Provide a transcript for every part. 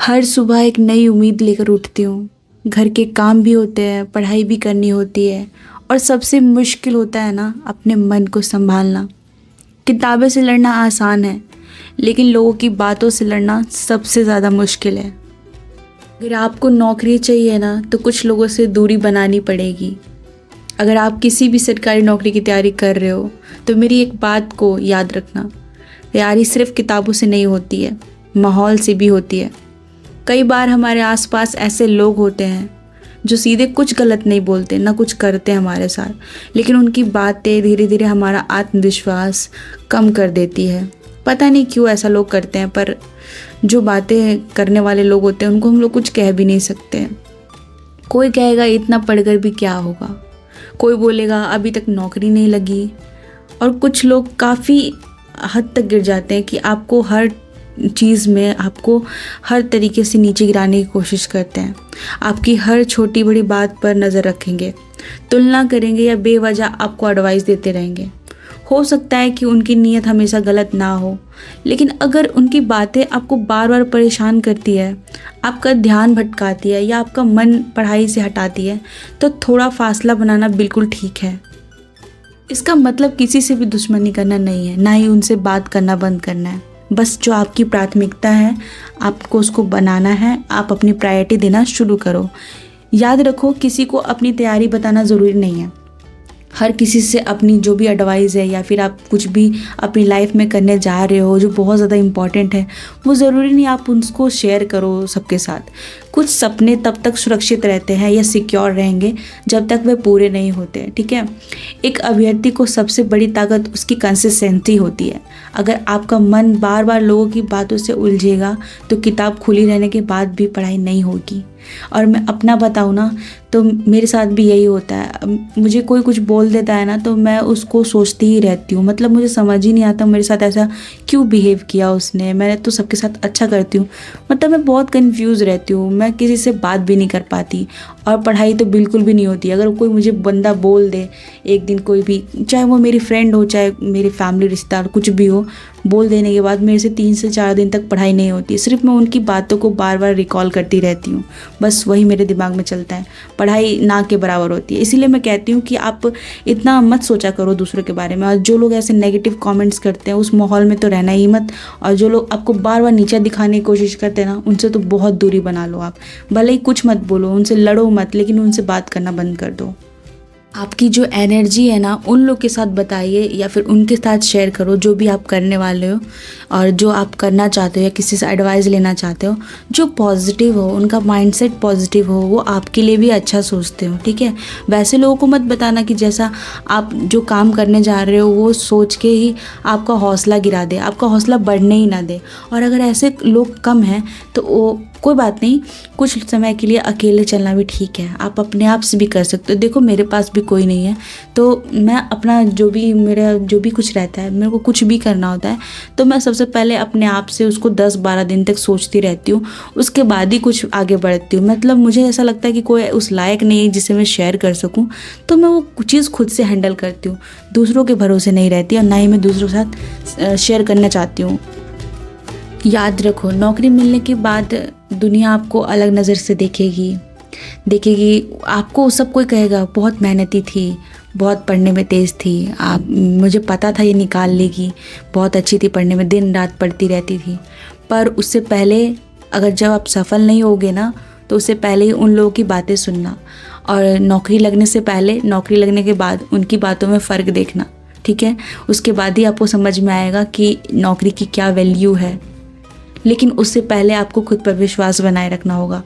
हर सुबह एक नई उम्मीद लेकर उठती हूँ। घर के काम भी होते हैं, पढ़ाई भी करनी होती है और सबसे मुश्किल होता है ना अपने मन को संभालना। किताबें से लड़ना आसान है, लेकिन लोगों की बातों से लड़ना सबसे ज़्यादा मुश्किल है। अगर आपको नौकरी चाहिए ना तो कुछ लोगों से दूरी बनानी पड़ेगी। अगर आप किसी भी सरकारी नौकरी की तैयारी कर रहे हो तो मेरी एक बात को याद रखना, तैयारी सिर्फ किताबों से नहीं होती है, माहौल से भी होती है। कई बार हमारे आसपास ऐसे लोग होते हैं जो सीधे कुछ गलत नहीं बोलते ना कुछ करते हैं हमारे साथ, लेकिन उनकी बातें धीरे धीरे हमारा आत्मविश्वास कम कर देती है। पता नहीं क्यों ऐसा लोग करते हैं, पर जो बातें करने वाले लोग होते हैं उनको हम लोग कुछ कह भी नहीं सकते। कोई कहेगा इतना पढ़कर भी क्या होगा, कोई बोलेगा अभी तक नौकरी नहीं लगी, और कुछ लोग काफ़ी हद तक गिर जाते हैं कि आपको हर चीज़ में आपको हर तरीके से नीचे गिराने की कोशिश करते हैं। आपकी हर छोटी बड़ी बात पर नज़र रखेंगे, तुलना करेंगे या बेवजह आपको एडवाइस देते रहेंगे। हो सकता है कि उनकी नीयत हमेशा गलत ना हो, लेकिन अगर उनकी बातें आपको बार बार परेशान करती है, आपका ध्यान भटकाती है या आपका मन पढ़ाई से हटाती है, तो थोड़ा फासला बनाना बिल्कुल ठीक है। इसका मतलब किसी से भी दुश्मनी करना नहीं है, ना ही उनसे बात करना बंद करना है। बस जो आपकी प्राथमिकता है आपको उसको बनाना है, आप अपनी प्रायोरिटी देना शुरू करो। याद रखो, किसी को अपनी तैयारी बताना ज़रूरी नहीं है। हर किसी से अपनी जो भी एडवाइस है या फिर आप कुछ भी अपनी लाइफ में करने जा रहे हो जो बहुत ज़्यादा इम्पॉर्टेंट है, वो ज़रूरी नहीं आप उनको शेयर करो सबके साथ। कुछ सपने तब तक सुरक्षित रहते हैं या सिक्योर रहेंगे जब तक वे पूरे नहीं होते, ठीक है। एक अभ्यर्थी को सबसे बड़ी ताकत उसकी कंसिस्टेंसी होती है। अगर आपका मन बार बार लोगों की बातों से उलझेगा तो किताब खुली रहने के बाद भी पढ़ाई नहीं होगी। और मैं अपना बताऊँ ना तो मेरे साथ भी यही होता है। मुझे कोई कुछ बोल देता है ना तो मैं उसको सोचती ही रहती हूँ। मतलब मुझे समझ ही नहीं आता मेरे साथ ऐसा क्यों बिहेव किया उसने, मैंने तो सबके साथ अच्छा करती हूँ। मतलब मैं बहुत कंफ्यूज रहती हूँ, मैं किसी से बात भी नहीं कर पाती और पढ़ाई तो बिल्कुल भी नहीं होती। अगर कोई मुझे बंदा बोल दे एक दिन, कोई भी, चाहे वो मेरी फ्रेंड हो चाहे मेरी फैमिली रिश्तेदार कुछ भी हो, बोल देने के बाद मेरे से 3 से 4 दिन तक पढ़ाई नहीं होती। सिर्फ मैं उनकी बातों को बार बार रिकॉल करती रहती हूँ, बस वही मेरे दिमाग में चलता है। पढ़ाई ना के बराबर होती है। इसीलिए मैं कहती हूँ कि आप इतना मत सोचा करो दूसरों के बारे में, और जो लोग ऐसे नेगेटिव कमेंट्स करते हैं उस माहौल में तो रहना ही मत। और जो लोग आपको बार बार नीचा दिखाने की कोशिश करते हैं ना, उनसे तो बहुत दूरी बना लो आप। भले ही कुछ मत बोलो, उनसे लड़ो मत, लेकिन उनसे बात करना बंद कर दो। आपकी जो एनर्जी है ना उन लोग के साथ बताइए या फिर उनके साथ शेयर करो जो भी आप करने वाले हो और जो आप करना चाहते हो या किसी से एडवाइस लेना चाहते हो। जो पॉजिटिव हो, उनका माइंडसेट पॉजिटिव हो, वो आपके लिए भी अच्छा सोचते हो, ठीक है। वैसे लोगों को मत बताना कि जैसा आप जो काम करने जा रहे हो वो सोच के ही आपका हौसला गिरा दे, आपका हौसला बढ़ने ही ना दे। और अगर ऐसे लोग कम हैं तो वो कोई बात नहीं, कुछ समय के लिए अकेले चलना भी ठीक है। आप अपने आप से भी कर सकते हो। देखो मेरे पास भी कोई नहीं है तो मैं अपना मेरा जो भी कुछ रहता है, मेरे को कुछ भी करना होता है तो मैं सबसे पहले अपने आप से उसको 10-12 दिन तक सोचती रहती हूँ, उसके बाद ही कुछ आगे बढ़ती हूँ। मतलब मुझे ऐसा लगता है कि कोई उस लायक नहीं है जिसे मैं शेयर कर सकूँ, तो मैं वो चीज़ खुद से हैंडल करती हूँ। दूसरों के भरोसे नहीं रहती और ना ही मैं दूसरों के साथ शेयर करना चाहती हूँ। याद रखो, नौकरी मिलने के बाद दुनिया आपको अलग नज़र से देखेगी। आपको सब कोई कहेगा बहुत मेहनती थी, बहुत पढ़ने में तेज़ थी, आप, मुझे पता था ये निकाल लेगी, बहुत अच्छी थी पढ़ने में, दिन रात पढ़ती रहती थी। पर उससे पहले अगर जब आप सफल नहीं होगे ना तो उससे पहले ही उन लोगों की बातें सुनना, और नौकरी लगने से पहले, नौकरी लगने के बाद उनकी बातों में फ़र्क देखना, ठीक है। उसके बाद ही आपको समझ में आएगा कि नौकरी की क्या वैल्यू है। लेकिन उससे पहले आपको खुद पर विश्वास बनाए रखना होगा।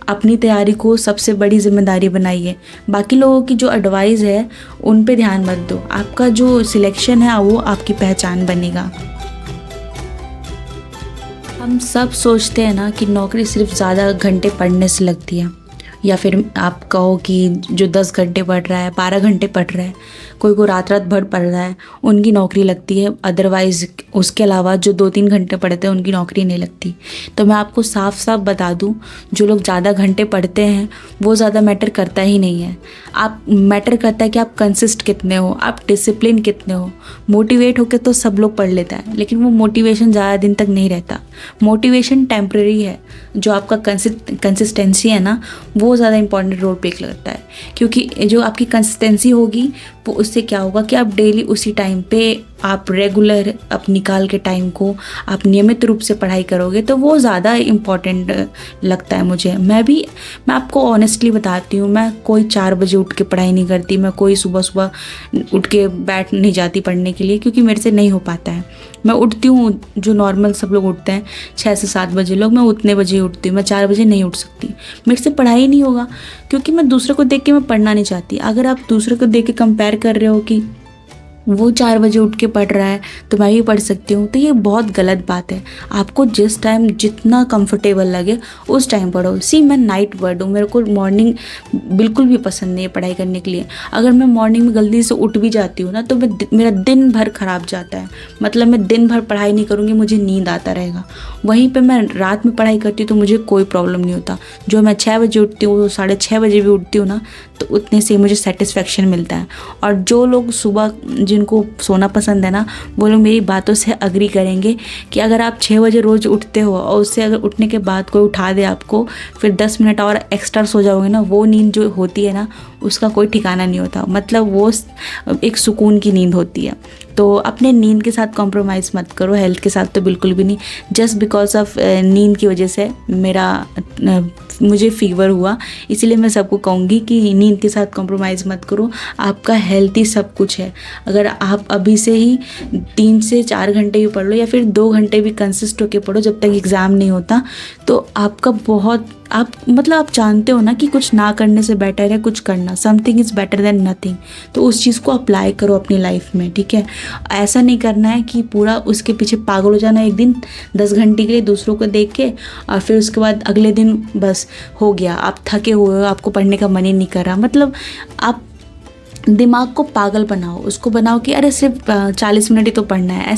अपनी तैयारी को सबसे बड़ी जिम्मेदारी बनाइए। बाकी लोगों की जो एडवाइस है उन पे ध्यान मत दो। आपका जो सिलेक्शन है वो आपकी पहचान बनेगा। हम सब सोचते हैं ना कि नौकरी सिर्फ ज़्यादा घंटे पढ़ने से लगती है, या फिर आप कहो कि जो 10 घंटे पढ़ रहा है, 12 घंटे पढ़ रहा है, कोई को रात रात भर पढ़ रहा है, उनकी नौकरी लगती है। अदरवाइज़ उसके अलावा जो 2-3 घंटे पढ़ते हैं उनकी नौकरी नहीं लगती। तो मैं आपको साफ साफ बता दूं, जो लोग ज़्यादा घंटे पढ़ते हैं वो ज़्यादा मैटर करता ही नहीं है। आप मैटर करता है कि आप कंसिस्ट कितने हो, आप डिसिप्लिन कितने हो। मोटिवेट होकर तो सब लोग पढ़ लेता है, लेकिन वो मोटिवेशन ज़्यादा दिन तक नहीं रहता। मोटिवेशन टेम्प्रेरी है, जो आपका कंसिस्टेंसी है ना, वो ज़्यादा इंपॉर्टेंट रोल प्ले करता है। क्योंकि जो आपकी कंसिस्टेंसी होगी वो उससे क्या होगा कि आप डेली उसी टाइम पे आप रेगुलर आप निकाल के टाइम को आप नियमित रूप से पढ़ाई करोगे, तो वो ज़्यादा इम्पॉर्टेंट लगता है मुझे। मैं आपको ऑनेस्टली बताती हूँ, मैं कोई 4 बजे उठ के पढ़ाई नहीं करती, मैं कोई सुबह सुबह उठ के बैठ नहीं जाती पढ़ने के लिए, क्योंकि मेरे से नहीं हो पाता है। मैं उठती हूँ जो नॉर्मल सब लोग उठते हैं 6 से 7 बजे लोग, मैं उतने बजे ही उठती हूँ। मैं 4 बजे नहीं उठ सकती, मेरे से पढ़ाई नहीं होगा, क्योंकि मैं दूसरे को देख के मैं पढ़ना नहीं चाहती। अगर आप दूसरे को देख के कंपेयर कर रहे हो कि वो 4 बजे उठ के पढ़ रहा है तो मैं भी पढ़ सकती हूँ, तो ये बहुत गलत बात है। आपको जिस टाइम जितना कंफर्टेबल लगे उस टाइम पढ़ो। मैं नाइट बर्ड हूँ, मेरे को मॉर्निंग बिल्कुल भी पसंद नहीं है पढ़ाई करने के लिए। अगर मैं मॉर्निंग में जल्दी से उठ भी जाती हूँ ना, तो मेरा दिन भर ख़राब जाता है। मतलब मैं दिन भर पढ़ाई नहीं करूँगी, मुझे नींद आता रहेगा। वहीं पर मैं रात में पढ़ाई करती हूँ तो मुझे कोई प्रॉब्लम नहीं होता। जो मैं 6 बजे उठती हूँ, 6:30 बजे भी उठती हूँ ना, तो उतने से मुझे सेटिस्फेक्शन मिलता है। और जो लोग सुबह जिनको सोना पसंद है ना, वो लोग मेरी बातों से अग्री करेंगे कि अगर आप 6 बजे रोज़ उठते हो और उससे अगर उठने के बाद कोई उठा दे आपको, फिर 10 मिनट और एक्स्ट्रा सो जाओगे ना, वो नींद जो होती है ना, उसका कोई ठिकाना नहीं होता। मतलब वो एक सुकून की नींद होती है। तो अपने नींद के साथ कॉम्प्रोमाइज़ मत करो, हेल्थ के साथ तो बिल्कुल भी नहीं। जस्ट बिकॉज ऑफ नींद की वजह से मुझे फीवर हुआ, इसीलिए मैं सबको कहूँगी कि नींद के साथ कॉम्प्रोमाइज़ मत करो। आपका हेल्थ ही सब कुछ है। अगर आप अभी से ही 3 से 4 घंटे भी पढ़ लो, या फिर 2 घंटे भी कंसिस्ट होकर पढ़ो जब तक एग्ज़ाम नहीं होता, तो आपका बहुत आप जानते हो ना कि कुछ ना करने से बेटर है कुछ करना। Something is better than nothing. तो उस चीज़ को अप्लाई करो अपनी लाइफ में, ठीक है। ऐसा नहीं करना है कि पूरा उसके पीछे पागल हो जाना एक दिन 10 घंटे के लिए दूसरों को देख के, और फिर उसके बाद अगले दिन बस हो गया, आप थके हुए हो, आपको पढ़ने का मन ही नहीं कर रहा। मतलब आप दिमाग को पागल बनाओ, उसको बनाओ कि अरे सिर्फ 40 मिनट ही तो पढ़ना है।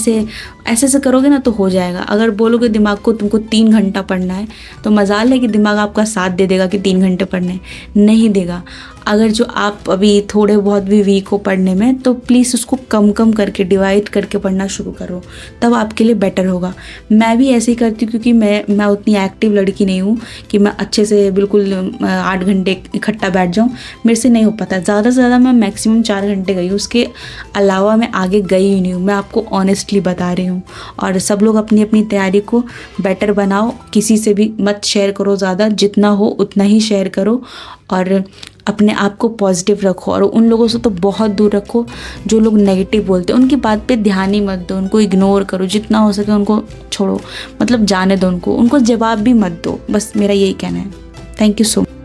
ऐसे करोगे ना तो हो जाएगा। अगर बोलोगे दिमाग को तुमको 3 घंटा पढ़ना है, तो मजाल है कि दिमाग आपका साथ दे देगा कि 3 घंटे पढ़ने, नहीं देगा। अगर जो आप अभी थोड़े बहुत भी वीक हो पढ़ने में, तो प्लीज़ उसको कम करके डिवाइड करके पढ़ना शुरू करो, तब आपके लिए बेटर होगा। मैं भी ऐसे ही करती हूँ, क्योंकि मैं उतनी एक्टिव लड़की नहीं हूँ कि मैं अच्छे से बिल्कुल 8 घंटे इकट्ठा बैठ जाऊँ। मेरे से नहीं हो पाता। ज़्यादा से ज़्यादा मैं मैक्सिमम 4 घंटे गई हूँ, उसके अलावा मैं आगे गई ही नहीं हूँ। मैं आपको ऑनेस्टली बता रही हूँ। और सब लोग अपनी अपनी तैयारी को बेटर बनाओ, किसी से भी मत शेयर करो ज़्यादा, जितना हो उतना ही शेयर करो, और अपने आप को पॉजिटिव रखो। और उन लोगों से तो बहुत दूर रखो जो लोग नेगेटिव बोलते हैं, उनकी बात पे ध्यान ही मत दो, उनको इग्नोर करो, जितना हो सके उनको छोड़ो, मतलब जाने दो उनको जवाब भी मत दो। बस मेरा यही कहना है। Thank you so much.